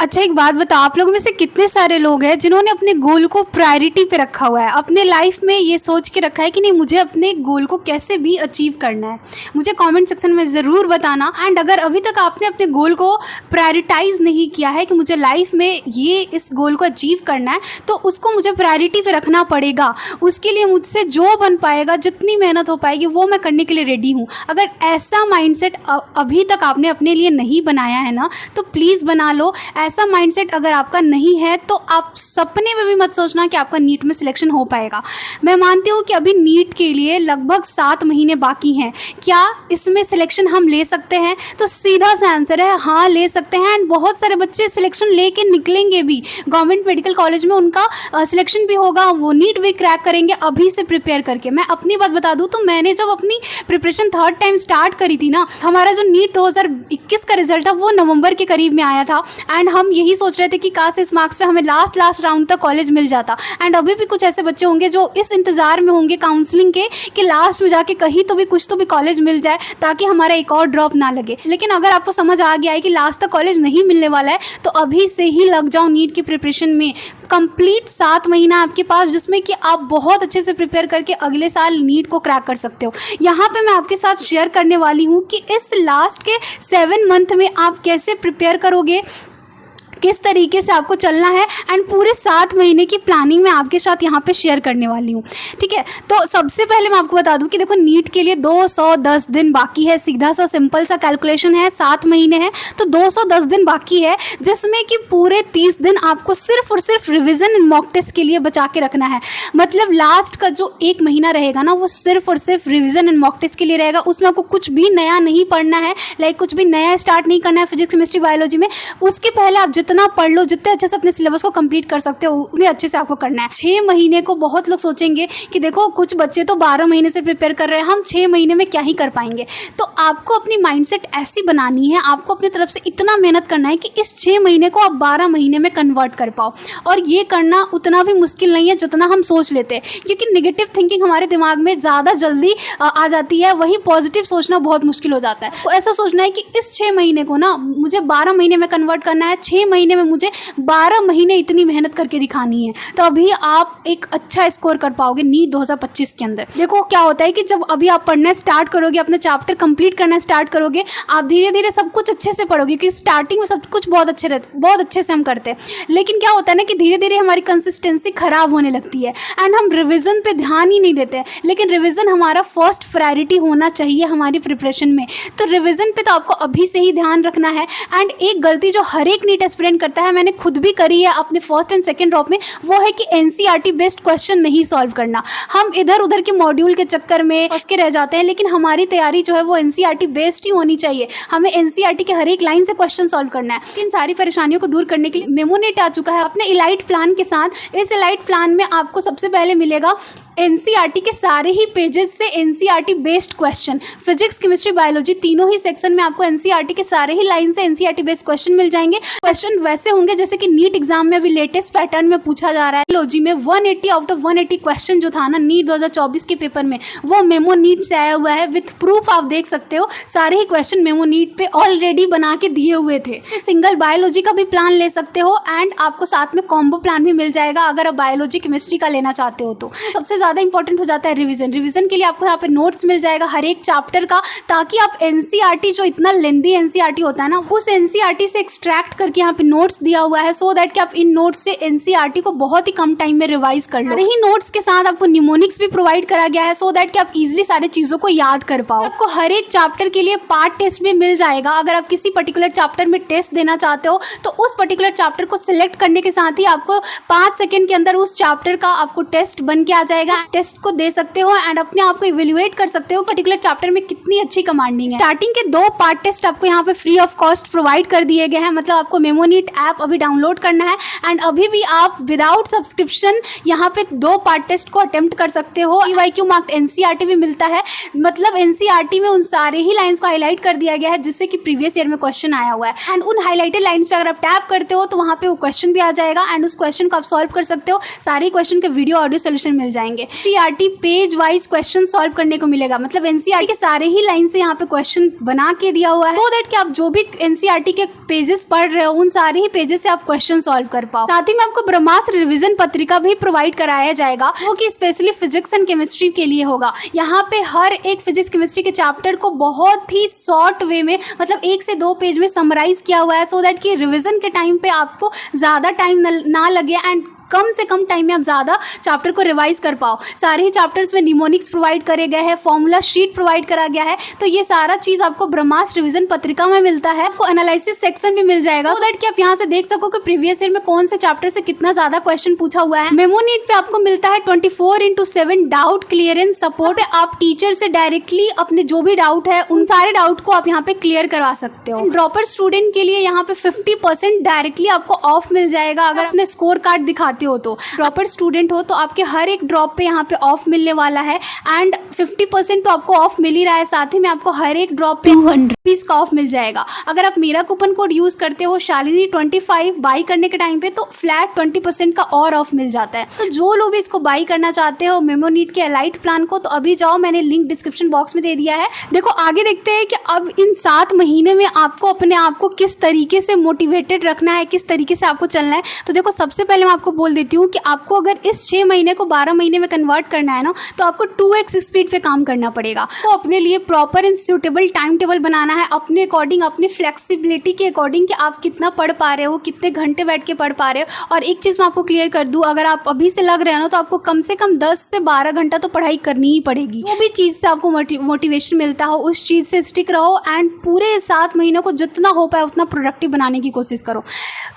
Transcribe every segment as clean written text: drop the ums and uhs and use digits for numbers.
अच्छा एक बात बताओ, आप लोगों में से कितने सारे लोग हैं जिन्होंने अपने गोल को प्रायोरिटी पे रखा हुआ है, अपने लाइफ में ये सोच के रखा है कि नहीं मुझे अपने गोल को कैसे भी अचीव करना है। मुझे कमेंट सेक्शन में ज़रूर बताना। एंड अगर अभी तक आपने अपने गोल को प्रायोरिटाइज नहीं किया है कि मुझे लाइफ में ये इस गोल को अचीव करना है, तो उसको मुझे प्रायोरिटी पे रखना पड़ेगा। उसके लिए मुझसे जो बन पाएगा, जितनी मेहनत हो पाएगी, वो मैं करने के लिए रेडी हूँ। अगर ऐसा माइंडसेट अभी तक आपने अपने लिए नहीं बनाया है ना, तो प्लीज़ बना लो। ऐसा माइंडसेट अगर आपका नहीं है तो आप सपने में भी मत सोचना कि आपका नीट में सिलेक्शन हो पाएगा। मैं मानती हूँ कि अभी नीट के लिए लगभग 7 महीने बाकी हैं। क्या इसमें सिलेक्शन हम ले सकते हैं? तो सीधा सा आंसर है हाँ, ले सकते हैं। एंड बहुत सारे बच्चे सिलेक्शन लेके निकलेंगे भी। गवर्नमेंट मेडिकल कॉलेज में उनका सिलेक्शन भी होगा, वो नीट भी क्रैक करेंगे अभी से प्रिपेयर करके। मैं अपनी बात बता दूँ तो मैंने जब अपनी प्रिपरेशन 3rd टाइम स्टार्ट करी थी ना, हमारा जो नीट 2021 का रिजल्ट था वो नवंबर के करीब में आया था। एंड हम यही सोच रहे थे कि काश इस मार्क्स पे हमें लास्ट राउंड तक कॉलेज मिल जाता। एंड अभी भी कुछ ऐसे बच्चे होंगे जो इस इंतज़ार में होंगे काउंसलिंग के कि लास्ट में जाके कहीं तो भी कुछ तो भी कॉलेज मिल जाए ताकि हमारा एक और ड्रॉप ना लगे। लेकिन अगर आपको समझ आ गया है कि लास्ट तक कॉलेज नहीं मिलने वाला है, तो अभी से ही लग जाओ नीट की प्रिपरेशन में। कंप्लीट 7 महीना आपके पास, जिसमें कि आप बहुत अच्छे से प्रिपेयर करके अगले साल नीट को क्रैक कर सकते हो। यहाँ पे मैं आपके साथ शेयर करने वाली हूँ कि इस लास्ट के 7 मंथ में आप कैसे प्रिपेयर करोगे, किस तरीके से आपको चलना है। एंड पूरे 7 महीने की प्लानिंग मैं आपके साथ यहाँ पे शेयर करने वाली हूँ, ठीक है। तो सबसे पहले मैं आपको बता दूँ कि देखो नीट के लिए 210 दिन बाकी है। सीधा सा सिंपल सा कैलकुलेशन है, 7 महीने हैं तो 210 दिन बाकी है, जिसमें कि पूरे 30 दिन आपको सिर्फ और सिर्फ रिविजन एंड मॉक टेस्ट के लिए बचा के रखना है। मतलब लास्ट का जो 1 महीना रहेगा ना, वो सिर्फ और सिर्फ रिविजन एंड मॉक टेस्ट के लिए रहेगा। उसमें आपको कुछ भी नया नहीं पढ़ना है, लाइक कुछ भी नया स्टार्ट नहीं करना है फिजिक्स केमिस्ट्री बायोलॉजी में। उसके पहले आप जितना पढ़ लो, जितने अच्छे से अपने सिलेबस को कंप्लीट कर सकते हो, उतने अच्छे से आपको करना है। 6 महीने को बहुत लोग सोचेंगे कि देखो कुछ बच्चे तो 12 महीने से प्रिपेयर कर रहे हैं, हम 6 महीने में क्या ही कर पाएंगे। तो आपको अपनी माइंडसेट ऐसी बनानी है, आपको अपनी तरफ से इतना मेहनत करना है कि इस 6 महीने को आप 12 महीने में कन्वर्ट कर पाओ। और ये करना उतना भी मुश्किल नहीं है जितना हम सोच लेते हैं, क्योंकि नेगेटिव थिंकिंग हमारे दिमाग में ज़्यादा जल्दी आ जाती है, वहीं पॉजिटिव सोचना बहुत मुश्किल हो जाता है। तो ऐसा सोचना है कि इस 6 महीने को ना मुझे 12 महीने में कन्वर्ट करना है, 6 महीने में मुझे 12 महीने इतनी मेहनत करके दिखानी है, तो अभी आप एक अच्छा स्कोर कर पाओगे नीट 2025 के अंदर। देखो क्या होता है कि जब अभी आप पढ़ना स्टार्ट करोगे, अपने चैप्टर कंप्लीट करना स्टार्ट करोगे, आप धीरे धीरे सब कुछ अच्छे से पढ़ोगे, क्योंकि स्टार्टिंग में सब कुछ बहुत अच्छे से हम करते हैं। लेकिन क्या होता है ना कि धीरे धीरे हमारी कंसिस्टेंसी खराब होने लगती है एंड हम रिविजन पे ध्यान ही नहीं देते हैं। लेकिन रिविजन हमारा फर्स्ट प्रायोरिटी होना चाहिए हमारी प्रिपरेशन में। तो रिविजन पे तो आपको अभी से ही ध्यान रखना है। एंड एक गलती जो हर एक नीट एस्पिरेंट करता है, मैंने खुद भी करी है अपने फर्स्ट एंड सेकंड ड्रॉप में, वो है कि एनसीईआरटी बेस्ड क्वेश्चन नहीं सॉल्व करना। हम इधर उधर के मॉड्यूल के चक्कर में फंस के रह जाते हैं, लेकिन हमारी तैयारी जो है वो एनसीईआरटी बेस्ड ही होनी चाहिए। हमें एनसीईआरटी के हर एक लाइन से क्वेश्चन सॉल्व करना है। इन सारी परेशानियों को दूर करने के लिए मेमोनेट आ चुका है अपने इलाइट प्लान के साथ। इस इलाइट प्लान में आपको सबसे पहले मिलेगा एनसीईआरटी के सारे ही पेजेस से NCERT based question, physics chemistry biology तीनों ही सेक्शन में आपको एनसीईआरटी के सारे ही लाइन से एनसीईआरटी बेस्ड क्वेश्चन मिल जाएंगे। क्वेश्चन वैसे होंगे जैसे कि नीट एग्जाम में अभी लेटेस्ट पैटर्न में पूछा जा रहा है। बायोलॉजी में 180 आउट ऑफ 180 क्वेश्चन जो था ना नीट 2024 के पेपर में, वो मेमो नीट से आया हुआ है विथ प्रूफ। आप देख सकते हो सारे ही क्वेश्चन मेमो नीट पे ऑलरेडी बना के दिए हुए थे। सिंगल बायोलॉजी का भी प्लान ले सकते हो एंड आपको साथ में कॉम्बो प्लान भी मिल जाएगा अगर आप बायोलॉजी केमिस्ट्री का लेना चाहते हो। तो सबसे ज़्यादा इंपॉर्टेंट हो जाता है रिवीजन के लिए आपको यहाँ पे नोट्स मिल जाएगा हर एक चैप्टर का, ताकि आप एनसीईआरटी जो इतना लेंदी एनसीईआरटी होता है ना, उस एनसीईआरटी से एक्सट्रैक्ट करके यहाँ पे नोट्स दिया हुआ है, सो दैट कि आप इन नोट्स से एनसीईआरटी को बहुत ही कम टाइम में रिवाइज कर लो। यही नोट्स के साथ आपको निमोनिक्स भी प्रोवाइड करा गया है, सो दैट कि आप इजिली सारी चीज़ों को याद कर पाओ। आपको हर एक चैप्टर के लिए पार्ट टेस्ट भी मिल जाएगा। अगर आप किसी पर्टिकुलर चैप्टर में टेस्ट देना चाहते हो, तो उस पर्टिकुलर चैप्टर को सिलेक्ट करने के साथ ही आपको 5 सेकेंड के अंदर उस चैप्टर का आपको टेस्ट बन के आ जाएगा। टेस्ट को दे सकते हो एंड अपने आप को इवेल्युएट कर सकते हो पर्टिकुलर चैप्टर में कितनी अच्छी कमांडिंग है। स्टार्टिंग के 2 पार्ट टेस्ट आपको यहाँ पे फ्री ऑफ कॉस्ट प्रोवाइड कर दिए गए हैं। मतलब आपको मेमोनीट ऐप अभी डाउनलोड करना है एंड अभी भी आप विदाउट सब्सक्रिप्शन यहाँ पे 2 पार्ट टेस्ट को अटेम्प्ट कर सकते हो। EYQ मार्क्ड एनसीईआरटी भी मिलता है। मतलब एनसीईआरटी में उन सारे ही लाइंस को हाईलाइट कर दिया गया है जिससे कि प्रीवियस ईयर में क्वेश्चन आया हुआ है। एंड उन हाईलाइटेड लाइंस पे अगर आप टैप करते हो तो वहाँ पे वो क्वेश्चन भी आ जाएगा एंड उस क्वेश्चन को आप सॉल्व कर सकते हो। सारे क्वेश्चन के वीडियो ऑडियो सोल्यूशन मिल जाएंगे। NCERT page wise question solve करने को मिलेगा, मतलब एनसीईआरटी के सारे ही लाइन से यहाँ पे क्वेश्चन बना के दिया हुआ है, सो दैट कि आप जो भी एनसीईआरटी के पेजेस पढ़ रहे हो उन सारे ही पेजेस से आप क्वेश्चन सॉल्व कर पाओ। साथ ही में आपको ब्रह्मास्त्र रिवीजन पत्रिका भी प्रोवाइड कराया जाएगा, वो कि स्पेशली फिजिक्स एंड केमिस्ट्री के लिए होगा। यहाँ पे हर एक फिजिक्स केमिस्ट्री के चैप्टर को बहुत ही शॉर्ट वे में, मतलब 1 से 2 पेज में समराइज किया हुआ है, सो दैट कि रिवीजन के टाइम पे आपको ज़्यादा टाइम ना लगे एंड कम से कम टाइम में आप ज़्यादा चैप्टर को रिवाइज कर पाओ। सारे ही चैप्टर्स में निमोनिक्स प्रोवाइड करे गए हैं, फॉर्मूला शीट प्रोवाइड करा गया है, तो ये सारा चीज़ आपको ब्रह्मास्त्र रिवीजन पत्रिका में मिलता है। आपको एनालिसिस सेक्शन भी मिल जाएगा, सो दैट कि आप यहाँ से देख सको कि प्रीवियस ईयर में कौन से चैप्टर से कितना ज़्यादा क्वेश्चन पूछा हुआ है। मेमो नीट पे आपको मिलता है 24/7 डाउट क्लियरेंस सपोर्ट। आप टीचर से डायरेक्टली अपने जो भी डाउट है उन सारे डाउट को आप यहाँ पे क्लियर करवा सकते हो। ड्रॉपर स्टूडेंट के लिए यहाँ पे 50% डायरेक्टली आपको ऑफ मिल जाएगा अगर अपने स्कोर कार्ड दिखाते हो तो। ड्रॉपर स्टूडेंट हो तो आपके हर एक ड्रॉप पे यहाँ पे ऑफ मिलने वाला है एंड 50% तो आपको ऑफ मिल ही रहा है, साथ ही में आपको हर एक ड्रॉप पे 200 रुपीज का ऑफ मिल जाएगा। अगर आप मेरा कूपन कोड यूज करते हो शालिनी 25 बाई करने के टाइम पे तो फ्लैट 20% का और ऑफ मिल जाता है। तो जो लोग भी इसको बाई करना चाहते हो मेमो नीट के एलाइट प्लान को, तो अभी जाओ, मैंने लिंक डिस्क्रिप्शन बॉक्स में दे दिया है। देखो आगे देखते हैं कि अब इन 7 महीने में आपको अपने आप को किस तरीके से मोटिवेटेड रखना है, किस तरीके से आपको चलना है। तो देखो सबसे पहले मैं आपको बोल देती हूँ कि आपको अगर इस 6 महीने को 12 महीने में कन्वर्ट करना है ना, तो आपको 2x स्पीड पे काम करना पड़ेगा। तो अपने लिए proper and suitable time table बनाना है, अपने अकॉर्डिंग, अपनी फ्लेक्सिबिलिटी के अकॉर्डिंग कि आप कितना पढ़ पा रहे हो, कितने घंटे बैठ के पढ़ पा रहे हो। और एक चीज़ मैं आपको क्लियर कर दूँ, अगर आप अभी से लग रहे हो ना तो आपको कम से कम 10 से 12 घंटा तो पढ़ाई करनी ही पड़ेगी। जो भी चीज़ से आपको मोटिवेशन मिलता हो उस चीज़ से स्टिक रहो एंड पूरे 7 महीनों को जितना हो पाए उतना प्रोडक्टिव बनाने की कोशिश करो।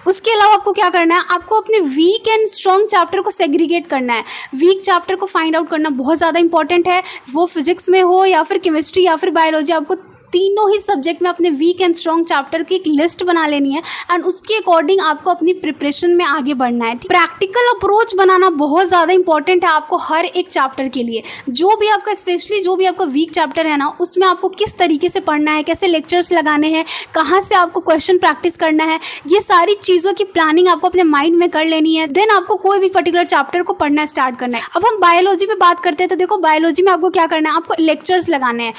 उसके अलावा आपको क्या करना है, आपको अपने वीक एंड स्ट्रॉन्ग चैप्टर को सेग्रीगेट करना है। वीक चैप्टर को फाइंड आउट करना बहुत ज़्यादा इंपॉर्टेंट है, वो फिजिक्स में हो या फिर केमिस्ट्री या फिर बायोलॉजी। आपको तीनों ही सब्जेक्ट में अपने वीक एंड स्ट्रॉन्ग चैप्टर की एक लिस्ट बना लेनी है एंड उसके अकॉर्डिंग आपको अपनी प्रिपरेशन में आगे बढ़ना है। प्रैक्टिकल अप्रोच बनाना बहुत ज़्यादा इंपॉर्टेंट है आपको हर एक चैप्टर के लिए। जो भी आपका स्पेशली जो भी आपका वीक चैप्टर है ना, उसमें आपको किस तरीके से पढ़ना है, कैसे लेक्चर्स लगाने हैं, कहाँ से आपको क्वेश्चन प्रैक्टिस करना है, ये सारी चीज़ों की प्लानिंग आपको अपने माइंड में कर लेनी है। देन आपको कोई भी पर्टिकुलर चैप्टर को पढ़ना स्टार्ट करना है। अब हम बायोलॉजी में बात करते हैं तो देखो बायोलॉजी में आपको क्या करना है, आपको लेक्चर्स लगाने हैं।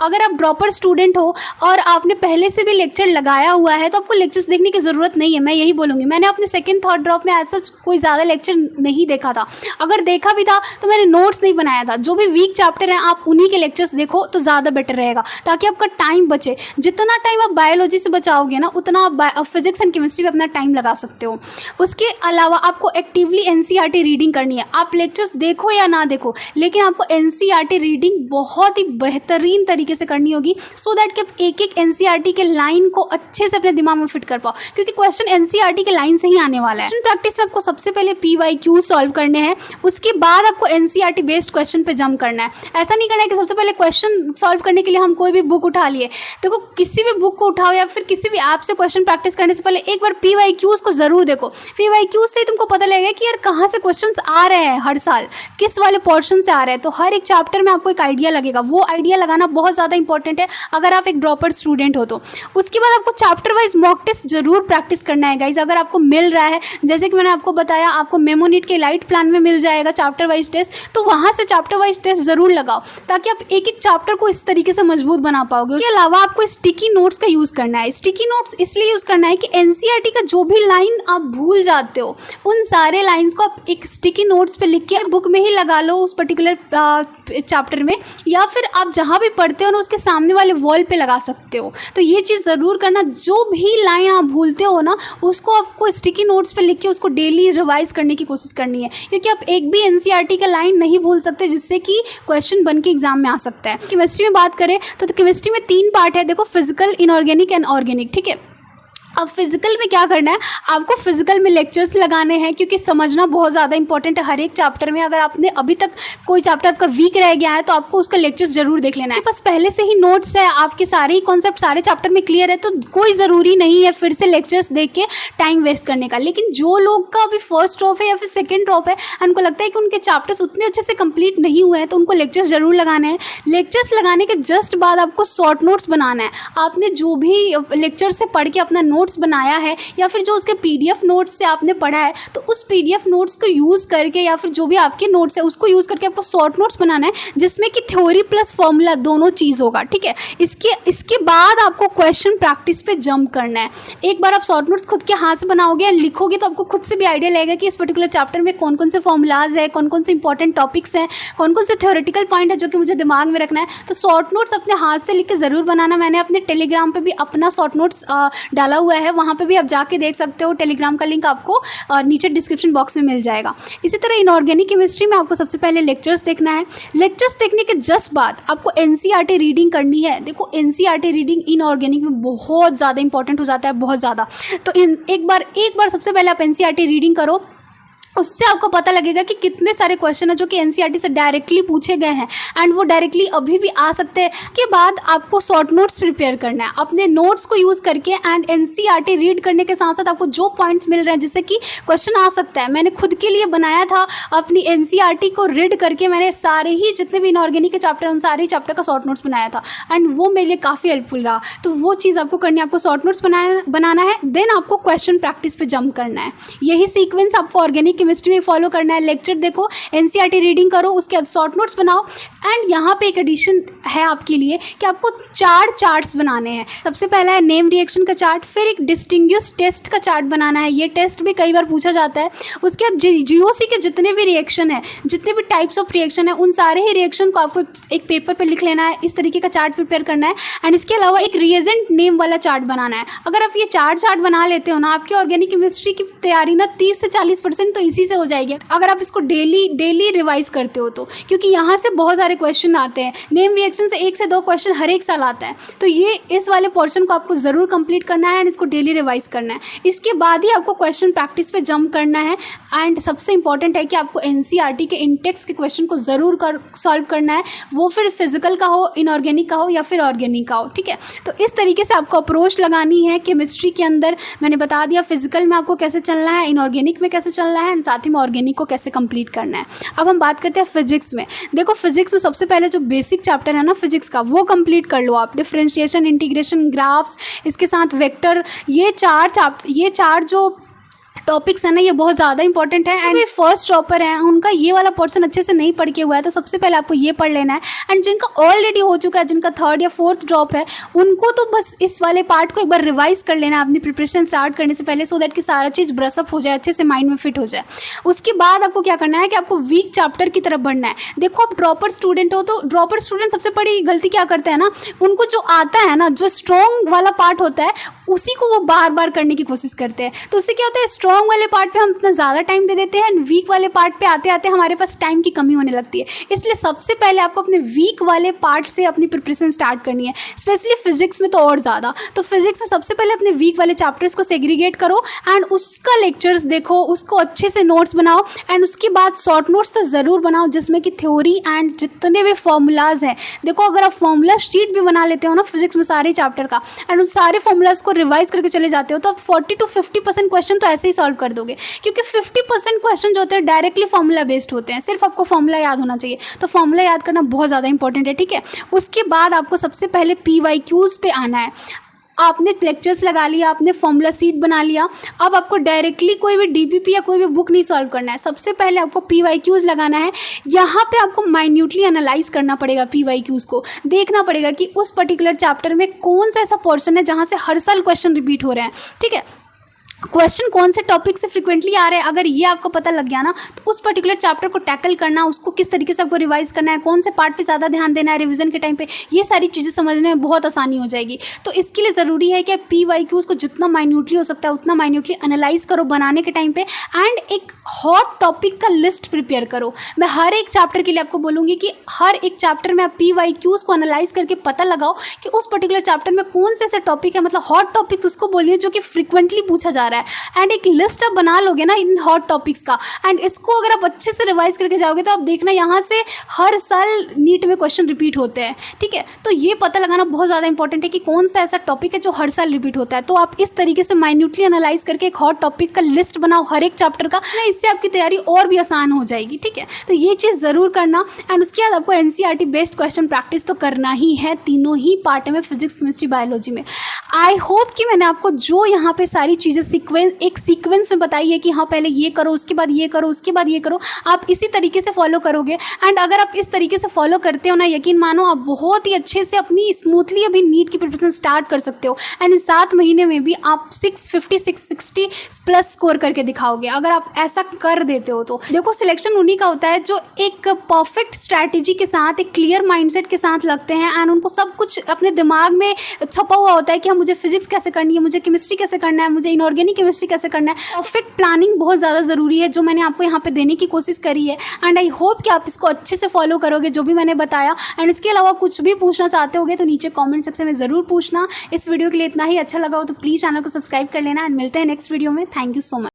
अगर आप ड्रॉपर स्टूडेंट हो और आपने पहले से भी लेक्चर लगाया हुआ है तो आपको लेक्चर्स देखने की ज़रूरत नहीं है, मैं यही बोलूँगी। मैंने अपने 2nd 3rd ड्रॉप में ऐसा कोई ज़्यादा लेक्चर नहीं देखा था, अगर देखा भी था तो मैंने नोट्स नहीं बनाया था। जो भी वीक चैप्टर हैं आप उन्हीं के लेक्चर्स देखो तो ज़्यादा बेटर रहेगा, ताकि आपका टाइम बचे। जितना टाइम आप बायोलॉजी से बचाओगे ना उतना आप फिजिक्स एंड केमिस्ट्री में अपना टाइम लगा सकते हो। उसके अलावा आपको एक्टिवली एनसीईआरटी रीडिंग करनी है। आप लेक्चर्स देखो या ना देखो, लेकिन आपको एनसीईआरटी रीडिंग बहुत ही बेहतरीन तरीके से करनी होगी, सो दैट कि आप एक एक एनसीईआरटी के लाइन को अच्छे से अपने दिमाग में फिट कर पाओ, क्योंकि क्वेश्चन एनसीईआरटी के लाइन से ही आने वाला है। प्रैक्टिस में आपको सबसे पहले PYQ सॉल्व करने हैं, उसके बाद आपको एनसीईआरटी बेस्ड क्वेश्चन पे जंप करना है। ऐसा नहीं करना है कि सबसे पहले क्वेश्चन सॉल्व करने के लिए हम कोई भी बुक उठा लिए। देखो किसी भी बुक को उठाओ या फिर किसी भी ऐप से क्वेश्चन प्रैक्टिस करने से पहले एक बार PYQs को जरूर देखो। PYQs से तुमको पता लगेगा कि यार कहाँ से क्वेश्चन आ रहे हैं, हर साल किस वाले पोर्शन से आ रहे हैं। तो हर एक चैप्टर में आपको एक आइडिया लगेगा, वो आइडिया लगाना बहुत ज़्यादा इंपॉर्टेंट है अगर आप एक ड्रॉपर स्टूडेंट हो तो। उसके बाद आपको चैप्टर वाइज मॉक टेस्ट जरूर प्रैक्टिस करना है गाइज, अगर आपको मिल रहा है। जैसे कि मैंने आपको बताया आपको मेमो नीट के लाइट प्लान में मिल जाएगा चैप्टर वाइज टेस्ट, तो वहाँ से चैप्टर वाइज टेस्ट जरूर लगाओ, ताकि आप एक एक चैप्टर को इस तरीके से मजबूत बना पाओगे। उसके अलावा आपको स्टिकी नोट्स का यूज़ करना है। स्टिकी नोट्स इसलिए यूज़ करना है कि एनसीईआरटी का जो भी लाइन आप भूल जाते हो उन सारे लाइन्स को आप एक स्टिकी नोट्स पे लिख के बुक में ही लगा लो उस पर्टिकुलर चैप्टर में, या फिर आप जहाँ भी पढ़ते हो ना उसके सामने वाले वॉल पे लगा सकते हो। तो ये चीज़ ज़रूर करना, जो भी लाइन आप भूलते हो ना उसको आपको स्टिकी नोट्स पे लिख के उसको डेली रिवाइज करने की कोशिश करनी है, क्योंकि आप एक भी एनसीईआरटी का लाइन नहीं भूल सकते जिससे कि क्वेश्चन बन के एग्जाम में आ सकता है। केमिस्ट्री में बात करें तो केमिस्ट्री में 3 पार्ट है, देखो फिजिकल, इनऑर्गेनिक एंड ऑर्गेनिक, ठीक है। अब फिजिकल में क्या करना है, आपको फिजिकल में लेक्चर्स लगाने हैं, क्योंकि समझना बहुत ज़्यादा इंपॉर्टेंट है हर एक चैप्टर में। अगर आपने अभी तक कोई चैप्टर आपका वीक रह गया है तो आपको उसका लेक्चर्स जरूर देख लेना है। बस पहले से ही नोट्स है, आपके सारे ही कॉन्सेप्ट सारे चैप्टर में क्लियर है, तो कोई ज़रूरी नहीं है फिर से लेक्चर्स देख के टाइम वेस्ट करने का। लेकिन जो लोग का अभी फर्स्ट ड्रॉप है या फिर सेकेंड ड्रॉप है, उनको लगता है कि उनके चैप्टर्स उतने अच्छे से कंप्लीट नहीं हुए हैं, तो उनको लेक्चर्स जरूर लगाने हैं। लेक्चर्स लगाने के जस्ट बाद आपको शॉर्ट नोट्स बनाना है। आपने जो भी लेक्चर से पढ़ के अपना नोट नोट्स बनाया है या फिर जो उसके PDF नोट्स से आपने पढ़ा है, तो उस PDF नोट्स को यूज़ करके या फिर जो भी आपके नोट्स है उसको यूज़ करके आपको शॉर्ट नोट्स बनाना है, जिसमें कि थ्योरी प्लस फॉर्मूला दोनों चीज़ होगा, ठीक है। इसके बाद आपको क्वेश्चन प्रैक्टिस पे जंप करना है। एक बार आप शॉर्ट नोट्स खुद के हाथ से बनाओगे, लिखोगे, तो आपको खुद से भी आइडिया लगेगा कि इस पर्टिकुलर चैप्टर में कौन कौन से फॉर्मूलाज है, कौन कौन से इंपॉर्टेंट टॉपिक्स हैं, कौन कौन से थ्योरेटिकल पॉइंट है जो कि मुझे दिमाग में रखना है। तो शॉर्ट नोट्स अपने हाथ से लिख के ज़रूर बनाना। मैंने अपने टेलीग्राम पे भी अपना शॉर्ट नोट्स डाला हुआ है, वहाँ पे भी आप जाके देख सकते हो। टेलीग्राम का लिंक आपको नीचे डिस्क्रिप्शन बॉक्स में मिल जाएगा। इसी तरह इनऑर्गेनिक केमिस्ट्री में आपको सबसे पहले लेक्चर्स देखना है। लेक्चर्स देखने के जस्ट बाद आपको NCERT रीडिंग करनी है। देखो NCERT रीडिंग इनऑर्गेनिक में बहुत ज़्यादा इंपॉर्टेंट हो जाता है, बहुत ज़्यादा। तो एक बार सबसे पहले आप NCERT रीडिंग करो, उससे आपको पता लगेगा कि कितने सारे क्वेश्चन है जो कि NCERT से डायरेक्टली पूछे गए हैं एंड वो डायरेक्टली अभी भी आ सकते हैं। इसके बाद आपको शॉर्ट नोट्स प्रिपेयर करना है अपने नोट्स को यूज़ करके एंड NCERT रीड करने के साथ साथ आपको जो पॉइंट्स मिल रहे हैं जिससे कि क्वेश्चन आ सकता है। मैंने खुद के लिए बनाया था, अपनी NCERT को रीड करके मैंने सारे ही जितने भी इनऑर्गेनिक के चैप्टर उन सारे ही चैप्टर का शॉर्ट नोट्स बनाया था एंड वो मेरे लिए काफ़ी हेल्पफुल रहा। तो वो चीज़ आपको करनी है, आपको शॉर्ट नोट्स बनाना है, देन आपको क्वेश्चन प्रैक्टिस पे जंप करना है। यही सीक्वेंस आपको ऑर्गेनिक केमिस्ट्री में फॉलो करना है। लेक्चर देखो, NCERT रीडिंग करो, उसके बाद शॉर्ट नोट्स बनाओ एंड यहाँ पे एक एडिशन है आपके लिए कि आपको 4 चार्ट्स बनाने हैं। सबसे पहला है नेम रिएक्शन का चार्ट, फिर एक डिस्टिंग्विश टेस्ट का चार्ट बनाना है। ये टेस्ट भी कई बार पूछा जाता है। उसके बाद GOC के जितने भी रिएक्शन है, जितने भी टाइप्स ऑफ रिएक्शन है, उन सारे ही रिएक्शन को आपको एक पेपर पर लिख लेना है। इस तरीके का चार्ट प्रिपेयर करना है एंड इसके अलावा एक रिएजेंट नेम वाला चार्ट बनाना है। अगर आप ये 4 चार्ट बना लेते हो ना, आपकी ऑर्गेनिक केमिस्ट्री की तैयारी ना 30 से 40% तो इसी से हो जाएगी, अगर आप इसको डेली रिवाइज करते हो तो। क्योंकि यहाँ से बहुत सारे क्वेश्चन आते हैं, नेम रिएक्शन से 1 से 2 क्वेश्चन हर एक साल आता है। तो ये इस वाले पोर्शन को आपको ज़रूर कंप्लीट करना है एंड इसको डेली रिवाइज करना है। इसके बाद ही आपको क्वेश्चन प्रैक्टिस पे जंप करना है एंड सबसे इंपॉर्टेंट है कि आपको NCERT के इंटेक्स के क्वेश्चन को ज़रूर सॉल्व करना है, वो फिर फिजिकल का हो, इनऑर्गेनिक का हो या फिर ऑर्गेनिक का हो, ठीक है। तो इस तरीके से आपको अप्रोच लगानी है केमिस्ट्री के अंदर। मैंने बता दिया फिजिकल में आपको कैसे चलना है, इनऑर्गेनिक में कैसे चलना है एंड साथ ही में ऑर्गेनिक को कैसे कंप्लीट करना है। अब हम बात करते हैं फिजिक्स में। देखो फिजिक्स में सबसे पहले जो बेसिक चैप्टर है ना फिजिक्स का, वो कंप्लीट कर लो आप। डिफरेंशिएशन, इंटीग्रेशन, ग्राफ्स, इसके साथ वेक्टर, ये चार जो टॉपिक्स है ना, ये बहुत ज़्यादा इंपॉर्टेंट है एंड फर्स्ट ड्रॉपर हैं उनका ये वाला पोर्शन अच्छे से नहीं पढ़ के हुआ है, तो सबसे पहले आपको ये पढ़ लेना है। एंड जिनका ऑलरेडी हो चुका है, जिनका 3rd या 4th ड्रॉप है, उनको तो बस इस वाले पार्ट को एक बार रिवाइज कर लेना है अपनी प्रिपरेशन स्टार्ट करने से पहले, सो दैट कि सारा चीज़ ब्रशअप हो जाए, अच्छे से माइंड में फिट हो जाए। उसके बाद आपको क्या करना है कि आपको वीक चैप्टर की तरफ बढ़ना है। देखो आप ड्रॉपर स्टूडेंट हो, तो ड्रॉपर स्टूडेंट सबसे बड़ी गलती क्या करते हैं ना, उनको जो आता है ना, जो स्ट्रॉन्ग वाला पार्ट होता है उसी को वो बार बार करने की कोशिश करते हैं। तो उससे क्या होता है, स्ट्रॉन्ग वाले पार्ट पे हम इतना ज़्यादा टाइम दे देते हैं एंड वीक वाले पार्ट पे आते आते हमारे पास टाइम की कमी होने लगती है। इसलिए सबसे पहले आपको अपने वीक वाले पार्ट से अपनी प्रिपरेशन स्टार्ट करनी है, स्पेशली फिजिक्स में तो और ज़्यादा। तो फिजिक्स में सबसे पहले अपने वीक वाले चैप्टर्स को सेग्रीगेट करो एंड उसका लेक्चर्स देखो, उसको अच्छे से नोट्स बनाओ एंड उसके बाद शॉर्ट नोट्स तो ज़रूर बनाओ जिसमें कि थ्योरी एंड जितने भी फॉर्मूलाज हैं। देखो अगर आप फॉर्मूला शीट भी बना लेते हो ना फिजिक्स में सारे चैप्टर का एंड उन सारे फॉर्मूलाज को रिवाइज करके चले जाते हो, तो आप 40 to 50% क्वेश्चन तो ऐसे ही सॉल्व कर दोगे। क्योंकि 50% क्वेश्चन जो होते हैं डायरेक्टली फॉर्मूला बेस्ड होते हैं, सिर्फ आपको फॉर्मूला याद होना चाहिए। तो फॉर्मूला याद करना बहुत ज़्यादा इंपॉर्टेंट है, ठीक है। उसके बाद आपको सबसे पहले PYQs पे आना है। आपने लेक्चर्स लगा लिया, आपने फॉर्मूला सीट बना लिया, अब आपको डायरेक्टली कोई भी DPP या कोई भी बुक नहीं सॉल्व करना है। सबसे पहले आपको PYQs लगाना है। यहाँ पे आपको माइन्यूटली एनालाइज करना पड़ेगा, PYQs को देखना पड़ेगा कि उस पर्टिकुलर चैप्टर में कौन सा ऐसा पोर्शन है जहाँ से हर साल क्वेश्चन रिपीट हो रहे हैं, ठीक है। क्वेश्चन कौन से टॉपिक से फ्रिक्वेंटली आ रहे हैं, अगर ये आपको पता लग गया ना, तो उस पर्टिकुलर चैप्टर को टैकल करना, उसको किस तरीके से आपको रिवाइज करना है, कौन से पार्ट पे ज़्यादा ध्यान देना है रिवीजन के टाइम पे, ये सारी चीज़ें समझने में बहुत आसानी हो जाएगी। तो इसके लिए ज़रूरी है कि PYQs को जितना माइन्यूटली हो सकता है उतना माइन्यूटली एनालाइज करो बनाने के टाइम पे एंड एक हॉट टॉपिक का लिस्ट प्रिपेयर करो। मैं हर एक चैप्टर के लिए आपको बोलूँगी कि हर एक चैप्टर में आप PYQs को एनालाइज करके पता लगाओ कि उस पर्टिकुलर चैप्टर में कौन से ऐसे टॉपिक है, मतलब हॉट टॉपिक्स उसको बोलिए जो कि फ्रिक्वेंटली पूछा जा आ रहा है। एंड एक लिस्ट आप बना लोगे ना इन हॉट टॉपिक्स का, एंड इसको अगर आप अच्छे से रिवाइज करके जाओगे तो आप देखना यहाँ से हर साल नीट में क्वेश्चन रिपीट होते हैं। ठीक है, तो ये पता लगाना बहुत ज़्यादा इंपॉर्टेंट है कि कौन सा ऐसा टॉपिक है जो हर साल रिपीट होता है। तो आप इस तरीके से माइन्यूटली एनालाइज करके एक हॉट टॉपिक का लिस्ट बनाओ हर एक चैप्टर का, इससे आपकी तैयारी और भी आसान हो जाएगी। ठीक है, तो ये चीज़ ज़रूर करना। एंड उसके बाद आपको एनसीईआरटी बेस्ड क्वेश्चन प्रैक्टिस तो करना ही है तीनों ही पार्ट में, फिजिक्स, केमिस्ट्री, बायोलॉजी में। आई होप कि मैंने आपको जो यहाँ पे सारी चीज़ें सीक्वेंस में बताई है कि हाँ पहले ये करो, उसके बाद ये करो, उसके बाद ये करो, आप इसी तरीके से फॉलो करोगे। एंड अगर आप इस तरीके से फॉलो करते हो ना, यकीन मानो आप बहुत ही अच्छे से अपनी स्मूथली अभी नीट की प्रिपरेशन स्टार्ट कर सकते हो। एंड इन 7 महीने में भी आप 650 660 प्लस स्कोर करके दिखाओगे अगर आप ऐसा कर देते हो। तो देखो, सिलेक्शन उन्हीं का होता है जो एक परफेक्ट स्ट्रैटेजी के साथ, एक क्लियर माइंडसेट के साथ लगते हैं एंड उनको सब कुछ अपने दिमाग में छपा हुआ होता है कि मुझे फिजिक्स कैसे करनी है, मुझे केमिस्ट्री कैसे करना है, मुझे इनऑर्गेनिक केमिस्ट्री कैसे करना है। परफेक्ट प्लानिंग बहुत ज़्यादा ज़रूरी है, जो मैंने आपको यहाँ पे देने की कोशिश करी है। एंड आई होप कि आप इसको अच्छे से फॉलो करोगे जो भी मैंने बताया। एंड इसके अलावा कुछ भी पूछना चाहते होगे तो नीचे कमेंट सेक्शन में ज़रूर पूछना। इस वीडियो के लिए इतना ही। अच्छा लगा हो तो प्लीज़ चैनल को सब्सक्राइब कर लेना एंड मिलते हैं नेक्स्ट वीडियो में। Thank you so much.